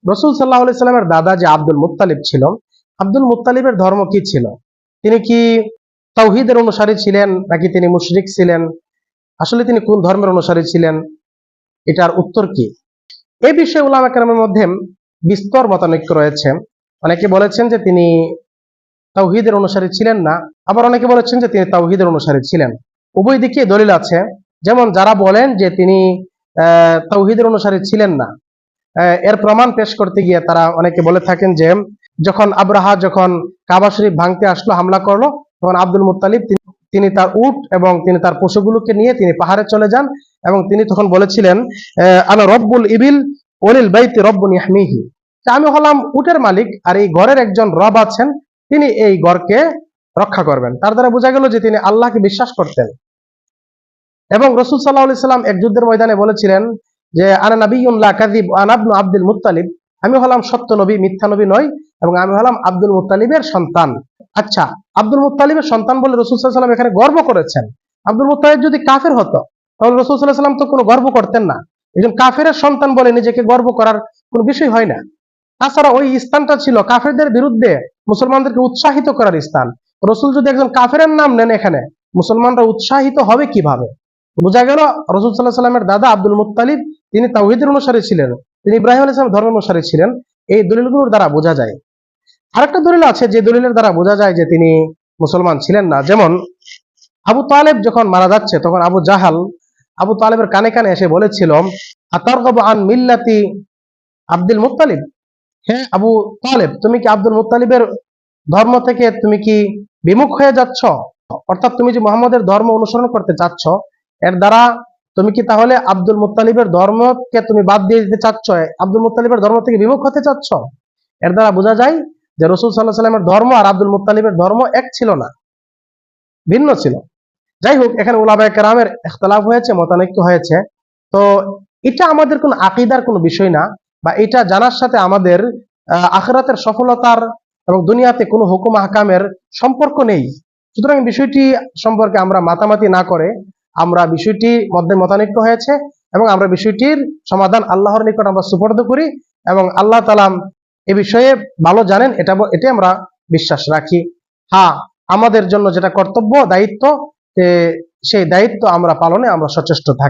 রাসূল সাল্লাল্লাহু আলাইহি সাল্লামের দাদা যে আব্দুল মুত্তালিব ছিল, আব্দুল মুত্তালিবের ধর্ম কি ছিল? তিনি কি তাওহীদের অনুসারী ছিলেন নাকি তিনি মুশরিক ছিলেন? আসলে তিনি কোন ধর্মের অনুসারী ছিলেন? এটার উত্তর কি? এই বিষয়ে উলামা কেরামের মধ্যে বিস্তর মতানৈক্য রয়েছে। অনেকে বলেছেন যে তিনি তাওহীদের অনুসারী ছিলেন না, আবার অনেকে বলেছেন যে তিনি তাওহীদের অনুসারী ছিলেন। উভয় দিকে দলিল আছে। যেমন যারা বলেন যে তিনি তাওহীদের অনুসারী ছিলেন না, এর প্রমাণ পেশ করতে গিয়ে তারা অনেকে বলে থাকেন যে যখন আব্রাহা যখন কাবা শরীফ ভাঙতে আসলো, হামলা করলো, তখন আব্দুল মুত্তালিব তিনি তার উট এবং তিনি তার পশুগুলোকে নিয়ে তিনি পাহাড়ে চলে যান এবং তিনি তখন বলেছিলেন আনা রব্বুল ইবিল ওলিল বাইতি রব্বুন ইয়াহমিহি, আমি হলাম উটের মালিক আর এই ঘরের একজন রব আছেন, তিনি এই ঘরকে রক্ষা করবেন। তার দ্বারা বোঝা গেল যে তিনি আল্লাহকে বিশ্বাস করতেন। এবং রাসূল সাল্লাল্লাহু আলাইহি সাল্লাম এক যুদ্ধের ময়দানে বলেছিলেন যে আনা নাবিয়্যুন লা কাযিব আনা ইবনু আব্দুল মুত্তালিব, আমি হলাম সত্য নবী, মিথ্যা নবী নই, এবং আমি হলাম আব্দুল মুত্তালিবের সন্তান। আচ্ছা, আব্দুল মুত্তালিবের সন্তান বলে রাসূল সাল্লাল্লাহু আলাইহি সাল্লাম এখানে গর্ব করেছেন। আব্দুল মুত্তালিব যদি কাফের হতো তাহলে রাসূল সাল্লাল্লাহু আলাইহি সাল্লাম তো কোনো গর্ব করতেন না। একজন কাফেরের সন্তান বলে নিজেকে গর্ব করার কোনো বিষয় হয় না। তাছাড়া ওই স্থানটা ছিল কাফেরদের বিরুদ্ধে মুসলমানদেরকে উৎসাহিত করার স্থান। রাসূল যদি একজন কাফেরের নাম নেন এখানে, মুসলমানরা উৎসাহিত হবে কিভাবে? বোঝা গেল রাসূল সাল্লাল্লাহু আলাইহি সাল্লামের দাদা আব্দুল মুত্তালিব তিনি তাওহীদের অনুসারী ছিলেন, তিনি ইব্রাহিম আলাইহিস সালামের ধর্মের অনুসারী ছিলেন। এই দলিলগুলোর দ্বারা বোঝা যায়। আরেকটা দলিল আছে যে দলিলের দ্বারা বোঝা যায় যে তিনি মুসলমান ছিলেন না। যেমন আবু তালেব যখন মারা যাচ্ছে তখন আবু জাহাল আবু তালেবের কানে কানে এসে বলেছিল আতারগাবু আন মিল্লাতি আব্দুল মুত্তালিব, হ্যাঁ আবু তালেব, তুমি কি আব্দুল মুত্তালিবের ধর্ম থেকে তুমি কি বিমুখ হয়ে যাচ্ছ? অর্থাৎ তুমি যে মুহাম্মদের ধর্ম অনুসরণ করতে চাচ্ছ, এর দ্বারা তুমি কি তাহলে আব্দুল মুত্তালিবের ধর্মকে তুমি বাদ দিয়ে দিতে চাচ্ছ, আব্দুল মুত্তালিবের ধর্ম থেকে বিমুখ হতে চাচ্ছ? এর দ্বারা বোঝা যায় যে রাসূল সাল্লাল্লাহু আলাইহি সাল্লামের ধর্ম আর আব্দুল মুত্তালিবের ধর্ম এক ছিল না, ভিন্ন ছিল। যাই হোক, এখানে উলামায়ে কেরামের ইখতিলাফ হয়েছে, মতানৈক্য হয়েছে। তো এটা আমাদের কোন আকীদার কোনো বিষয় না, বা এটা জানার সাথে আমাদের আখিরাতের সফলতার এবং দুনিয়াতে কোনো হুকুম আহকামের সম্পর্ক নেই। সুতরাং বিষয়টি সম্পর্কে আমরা মাতামাতি না করে আমরা বিষয়টি মধ্যে মতানৈক্য হয়েছে এবং আমরা বিষয়টির সমাধান আল্লাহর নিকট আমরা সুপর্দ করি এবং আল্লাহ তাআলা এ বিষয়ে ভালো জানেন, এটাই আমরা বিশ্বাস রাখি। হ্যাঁ, আমাদের জন্য যেটা কর্তব্য, দায়িত্ব, সেই দায়িত্ব আমরা পালনে আমরা সচেষ্ট থাকি।